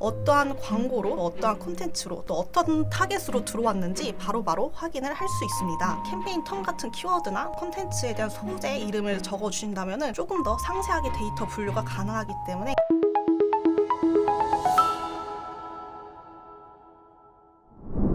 어떠한 광고로, 어떠한 콘텐츠로, 또 어떤 타겟으로 들어왔는지 바로바로 확인을 할 수 있습니다. 캠페인 텀 같은 키워드나 콘텐츠에 대한 소재 이름을 적어주신다면 조금 더 상세하게 데이터 분류가 가능하기 때문에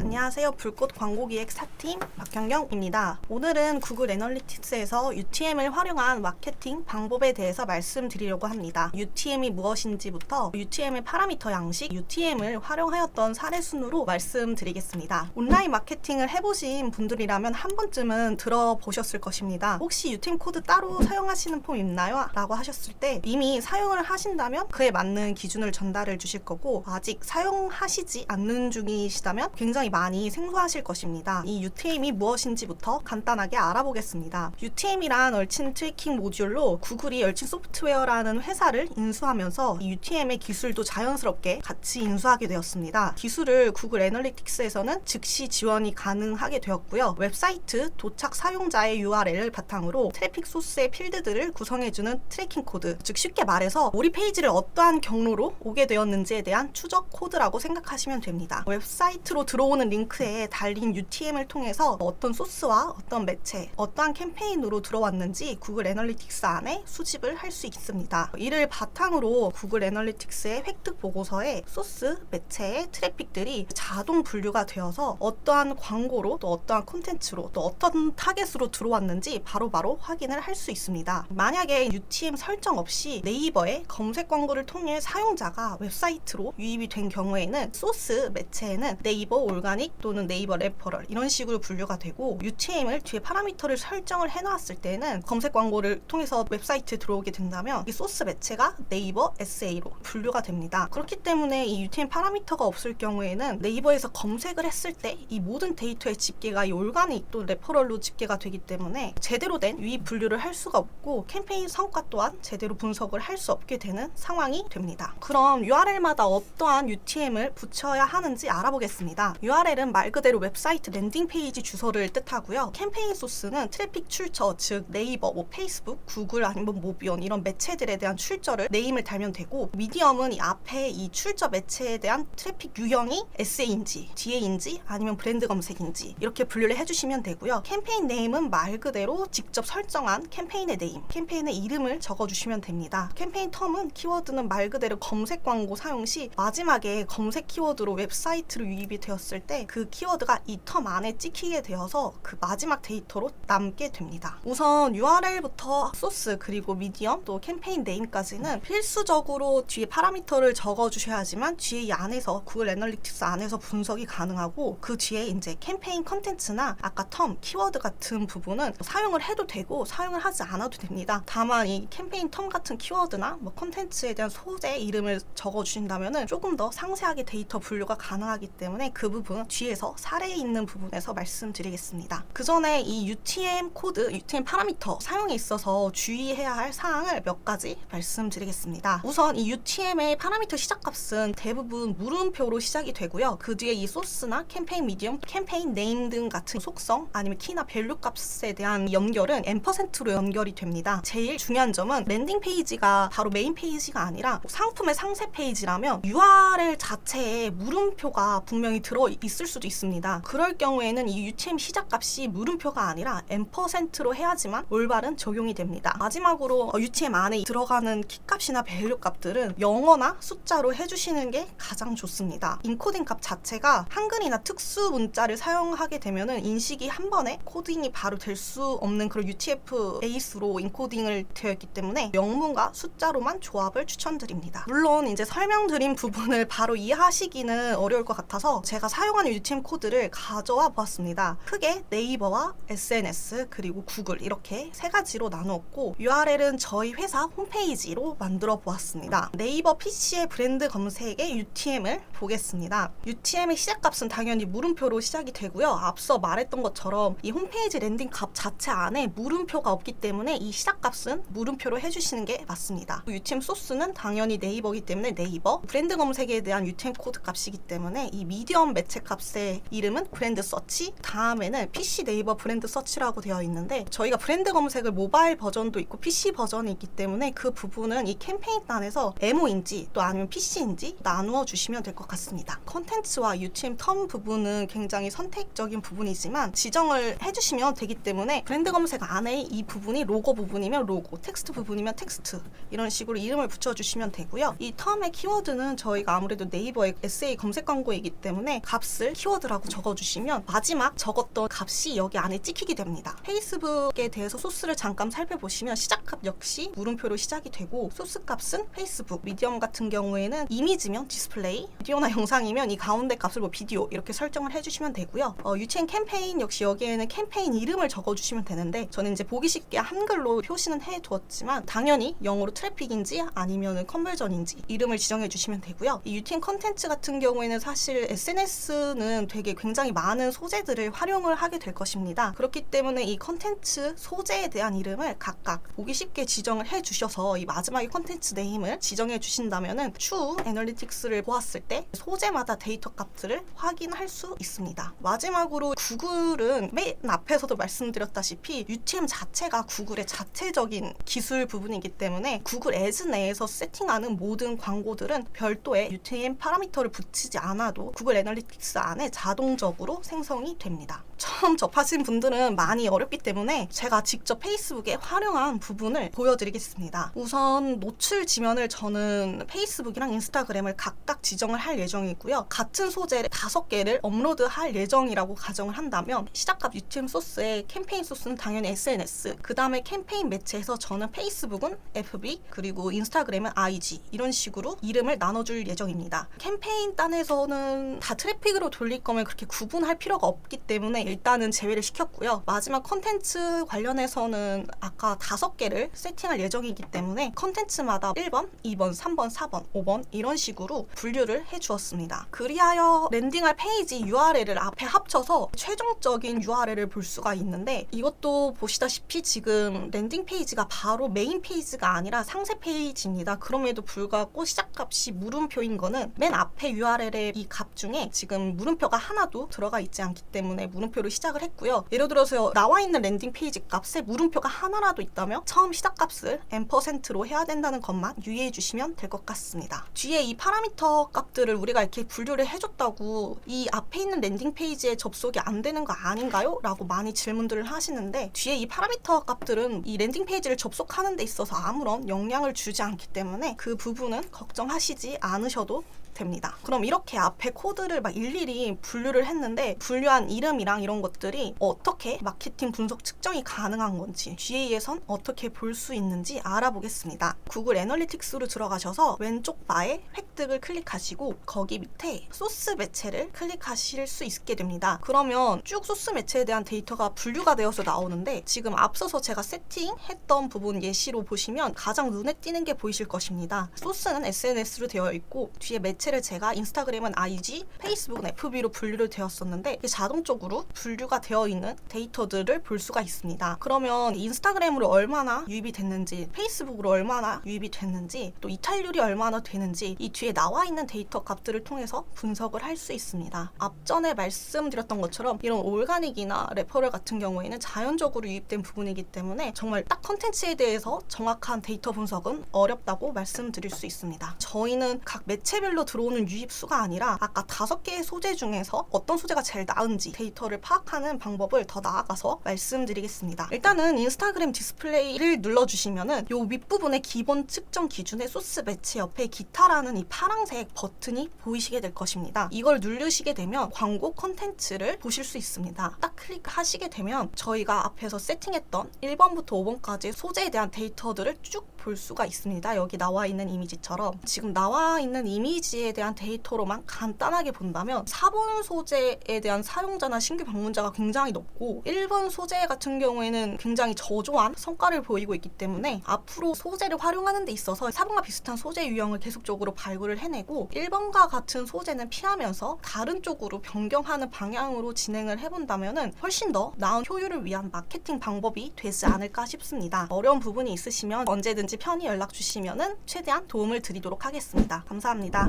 안녕하세요. 불꽃 광고기획 4팀 박경경입니다. 오늘은 구글 애널리틱스에서 UTM을 활용한 마케팅 방법에 대해서 말씀드리려고 합니다. UTM이 무엇인지부터 UTM의 파라미터 양식, UTM을 활용하였던 사례 순으로 말씀드리겠습니다. 온라인 마케팅을 해보신 분들이라면 한 번쯤은 들어보셨을 것입니다. 혹시 UTM 코드 따로 사용하시는 폼 있나요? 라고 하셨을 때 이미 사용을 하신다면 그에 맞는 기준을 전달해 주실 거고, 아직 사용하시지 않는 중이시다면 굉장히 많이 생소하실 것입니다. 이 UTM이 무엇인지부터 간단하게 알아보겠습니다. UTM이란 얼친 트래킹 모듈로 구글이 얼친 소프트웨어라는 회사를 인수하면서 이 UTM의 기술도 자연스럽게 같이 인수하게 되었습니다. 기술을 구글 애널리틱스에서는 즉시 지원이 가능하게 되었고요. 웹사이트 도착 사용자의 URL을 바탕으로 트래픽 소스의 필드들을 구성해주는 트래킹 코드, 즉 쉽게 말해서 우리 페이지를 어떠한 경로로 오게 되었는지에 대한 추적 코드라고 생각하시면 됩니다. 웹사이트로 들어오는 링크에 달린 UTM을 통해서 어떤 소스와 어떤 매체, 어떠한 캠페인으로 들어왔는지 구글 애널리틱스 안에 수집을 할 수 있습니다. 이를 바탕으로 구글 애널리틱스의 획득 보고서에 소스, 매체의 트래픽들이 자동 분류가 되어서 어떠한 광고로, 또 어떠한 콘텐츠로, 또 어떤 타겟으로 들어왔는지 바로바로 확인을 할 수 있습니다. 만약에 UTM 설정 없이 네이버의 검색 광고를 통해 사용자가 웹사이트로 유입이 된 경우에는 소스, 매체에는 네이버 올가닉 또는 네이버 레퍼럴 이런 식으로 분류가 되고, UTM을 뒤에 파라미터를 설정을 해놨을 때는 검색 광고를 통해서 웹사이트에 들어오게 된다면 이 소스 매체가 네이버 SA로 분류가 됩니다. 그렇기 때문에 이 UTM 파라미터가 없을 경우에는 네이버에서 검색을 했을 때 이 모든 데이터의 집계가 이 올가닉 또 레퍼럴로 집계가 되기 때문에 제대로 된 유입 분류를 할 수가 없고 캠페인 성과 또한 제대로 분석을 할 수 없게 되는 상황이 됩니다. 그럼 URL마다 어떠한 UTM을 붙여야 하는지 알아보겠습니다. URL은 말 그대로 웹사이트 랜딩 페이지 주소를 뜻하고요. 캠페인 소스는 트래픽 출처, 즉 네이버, 페이스북, 구글 아니면 모비온 이런 매체들에 대한 출처를 네임을 달면 되고, 미디엄은 이 앞에 이 출처 매체에 대한 트래픽 유형이 SA인지, DA인지 아니면 브랜드 검색인지 이렇게 분류를 해주시면 되고요. 캠페인 네임은 말 그대로 직접 설정한 캠페인의 네임, 캠페인의 이름을 적어주시면 됩니다. 캠페인 텀은 키워드는 말 그대로 검색 광고 사용 시 마지막에 검색 키워드로 웹사이트로 유입이 되었을 때 그 키워드가 이 텀 안에 찍히게 되어서 그 마지막 데이터로 남게 됩니다. 우선 URL부터 소스 그리고 미디엄 또 캠페인 네임까지는 필수적으로 뒤에 파라미터를 적어주셔야지만 뒤에 이 안에서 구글 애널리틱스 안에서 분석이 가능하고, 그 뒤에 이제 캠페인 컨텐츠나 아까 텀, 키워드 같은 부분은 사용을 해도 되고 사용을 하지 않아도 됩니다. 다만 이 캠페인 텀 같은 키워드나 컨텐츠에 대한 소재 이름을 적어주신다면 조금 더 상세하게 데이터 분류가 가능하기 때문에 그 부분은 뒤에서 사례에 있는 부분에서 말씀드리겠습니다. 그 전에 이 UTM 코드, UTM 파라미터 사용에 있어서 주의해야 할 사항을 몇 가지 말씀드리겠습니다. 우선 이 UTM의 파라미터 시작값은 대부분 물음표로 시작이 되고요. 그 뒤에 이 소스나 캠페인 미디엄, 캠페인 네임 등 같은 속성 아니면 키나 밸류 값에 대한 연결은 %로 연결이 됩니다. 제일 중요한 점은 랜딩 페이지가 바로 메인 페이지가 아니라 상품의 상세 페이지라면 URL 자체에 물음표가 분명히 들어 있을 수도 있습니다. 그럴 경우에는 이 UTM 시작값이 물음표가 아니라 %로 해야지만 올바른 적용이 됩니다. 마지막으로 UTM 안에 들어가는 키값이나 밸류 값들은 영어나 숫자로 해주시는 게 가장 좋습니다. 인코딩 값 자체가 한글이나 특수 문자를 사용하게 되면은 인식이 한 번에 코딩이 바로 될 수 없는 그런 UTF 베이스로 인코딩을 되어 있기 때문에 영문과 숫자로만 조합을 추천드립니다. 물론 이제 설명드린 부분을 바로 이해하시기는 어려울 것 같아서 제가 사용하는 UTM 코드를 가져와 보았습니다. 크게 네이버와 SNS 그리고 구글 이렇게 세 가지로 나누었고, URL은 저희 회사 홈페이지로 만들어 보았습니다. 네이버 PC의 브랜드 검색의 UTM을 보겠습니다. UTM의 시작값은 당연히 물음표로 시작이 되고요. 앞서 말했던 것처럼 이 홈페이지 랜딩 값 자체 안에 물음표가 없기 때문에 이 시작값은 물음표로 해주시는 게 맞습니다. UTM 소스는 당연히 네이버이기 때문에 네이버, 브랜드 검색에 대한 UTM 코드 값이기 때문에 이 미디엄 매체 값은 값의 이름은 브랜드 서치, 다음에는 PC 네이버 브랜드 서치라고 되어 있는데 저희가 브랜드 검색을 모바일 버전도 있고 PC 버전이 있기 때문에 그 부분은 이 캠페인단에서 MO인지 또 아니면 PC인지 나누어 주시면 될 것 같습니다. 컨텐츠와 UTM 텀 부분은 굉장히 선택적인 부분이지만 지정을 해주시면 되기 때문에 브랜드 검색 안에 이 부분이 로고 부분이면 로고, 텍스트 부분이면 텍스트 이런 식으로 이름을 붙여주시면 되고요. 이 텀의 키워드는 저희가 아무래도 네이버의 SA 검색 광고이기 때문에 값을 키워드라고 적어주시면 마지막 적었던 값이 여기 안에 찍히게 됩니다. 페이스북에 대해서 소스를 잠깐 살펴보시면 시작값 역시 물음표로 시작이 되고 소스 값은 페이스북, 미디엄 같은 경우에는 이미지면 디스플레이, 비디오나 영상이면 이 가운데 값을 뭐 비디오 이렇게 설정을 해주시면 되고요. UTM 캠페인 역시 여기에는 캠페인 이름을 적어주시면 되는데 저는 이제 보기 쉽게 한글로 표시는 해두었지만 당연히 영어로 트래픽인지 아니면 컨버전인지 이름을 지정해 주시면 되고요. 이 UTM 컨텐츠 같은 경우에는 사실 SNS는 되게 굉장히 많은 소재들을 활용을 하게 될 것입니다. 그렇기 때문에 이 컨텐츠 소재에 대한 이름을 각각 보기 쉽게 지정을 해 주셔서 이 마지막에 컨텐츠 네임을 지정해 주신다면은 추후 애널리틱스를 보았을 때 소재마다 데이터 값들을 확인할 수 있습니다. 마지막으로 구글은 맨 앞에서도 말씀드렸다시피 UTM 자체가 구글의 자체적인 기술 부분이기 때문에 구글 애즈 내에서 세팅하는 모든 광고들은 별도의 UTM 파라미터를 붙이지 않아도 구글 애널리틱스 안에 자동적으로 생성이 됩니다. 처음 접하신 분들은 많이 어렵기 때문에 제가 직접 페이스북에 활용한 부분을 보여드리겠습니다. 우선 노출 지면을 저는 페이스북이랑 인스타그램을 각각 지정을 할 예정이고요. 같은 소재를 5개를 업로드할 예정이라고 가정을 한다면 시작값 UTM 소스에 캠페인 소스는 당연히 SNS, 그 다음에 캠페인 매체에서 저는 페이스북은 FB 그리고 인스타그램은 IG 이런 식으로 이름을 나눠줄 예정입니다. 캠페인 단에서는 다 트래픽으로 돌릴 거면 그렇게 구분할 필요가 없기 때문에 일단은 제외를 시켰고요. 마지막 컨텐츠 관련해서는 아까 5개를 세팅할 예정이기 때문에 컨텐츠마다 1번, 2번, 3번, 4번, 5번 이런 식으로 분류를 해주었습니다. 그리하여 랜딩할 페이지 URL을 앞에 합쳐서 최종적인 URL을 볼 수가 있는데 이것도 보시다시피 지금 랜딩 페이지가 바로 메인 페이지가 아니라 상세 페이지입니다. 그럼에도 불구하고 시작값이 물음표인 거는 맨 앞에 URL의 이 값 중에 지금 물음표가 하나도 들어가 있지 않기 때문에 물음표로 시작을 했고요. 예를 들어서 나와 있는 랜딩 페이지 값에 물음표가 하나라도 있다면 처음 시작값을 %로 해야 된다는 것만 유의해 주시면 될 것 같습니다. 뒤에 이 파라미터 값들을 우리가 이렇게 분류를 해줬다고 이 앞에 있는 랜딩 페이지에 접속이 안 되는 거 아닌가요? 라고 많이 질문들을 하시는데 뒤에 이 파라미터 값들은 이 랜딩 페이지를 접속하는 데 있어서 아무런 영향을 주지 않기 때문에 그 부분은 걱정하시지 않으셔도 됩니다. 그럼 이렇게 앞에 코드를 막 일일이 분류를 했는데 분류한 이름이랑 이런 것들이 어떻게 마케팅 분석 측정이 가능한 건지 GA에선 어떻게 볼 수 있는지 알아보겠습니다. 구글 애널리틱스로 들어가셔서 왼쪽 바에 획득을 클릭하시고 거기 밑에 소스 매체를 클릭하실 수 있게 됩니다. 그러면 쭉 소스 매체에 대한 데이터가 분류가 되어서 나오는데 지금 앞서서 제가 세팅했던 부분 예시로 보시면 가장 눈에 띄는 게 보이실 것입니다. 소스는 SNS로 되어 있고 뒤에 매체를 제가 인스타그램은 IG, 페이스북은 FB로 분류를 되었었는데 이게 자동적으로 분류가 되어 있는 데이터들을 볼 수가 있습니다. 그러면 인스타그램으로 얼마나 유입이 됐는지, 페이스북으로 얼마나 유입이 됐는지, 또 이탈률이 얼마나 되는지 이 뒤에 나와 있는 데이터 값들을 통해서 분석을 할 수 있습니다. 앞전에 말씀드렸던 것처럼 이런 올가닉이나 레퍼럴 같은 경우에는 자연적으로 유입된 부분이기 때문에 정말 딱 컨텐츠에 대해서 정확한 데이터 분석은 어렵다고 말씀드릴 수 있습니다. 저희는 각 매체별로 들어오는 유입수가 아니라 아까 5개의 소재 중에서 어떤 소재가 제일 나은지 데이터를 파악하는 방법을 더 나아가서 말씀드리겠습니다. 일단은 인스타그램 디스플레이를 눌러주시면은 요 윗부분의 기본 측정 기준의 소스 매체 옆에 기타라는 이 파란색 버튼이 보이시게 될 것입니다. 이걸 누르시게 되면 광고 콘텐츠를 보실 수 있습니다. 딱 클릭하시게 되면 저희가 앞에서 세팅했던 1번부터 5번까지 소재에 대한 데이터들을 쭉 볼 수가 있습니다. 여기 나와 있는 이미지처럼 지금 나와 있는 이미지에 대한 데이터로만 간단하게 본다면 4번 소재에 대한 사용자나 신규 방문자가 굉장히 높고 1번 소재 같은 경우에는 굉장히 저조한 성과를 보이고 있기 때문에 앞으로 소재를 활용하는 데 있어서 4번과 비슷한 소재 유형을 계속적으로 발굴을 해내고 1번과 같은 소재는 피하면서 다른 쪽으로 변경하는 방향으로 진행을 해본다면 훨씬 더 나은 효율을 위한 마케팅 방법이 되지 않을까 싶습니다. 어려운 부분이 있으시면 언제든지 편히 연락 주시면 최대한 도움을 드리도록 하겠습니다. 감사합니다.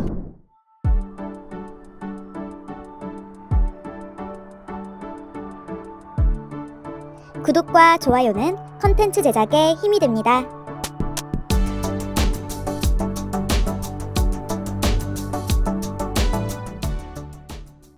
구독과 좋아요는 컨텐츠 제작에 힘이 됩니다.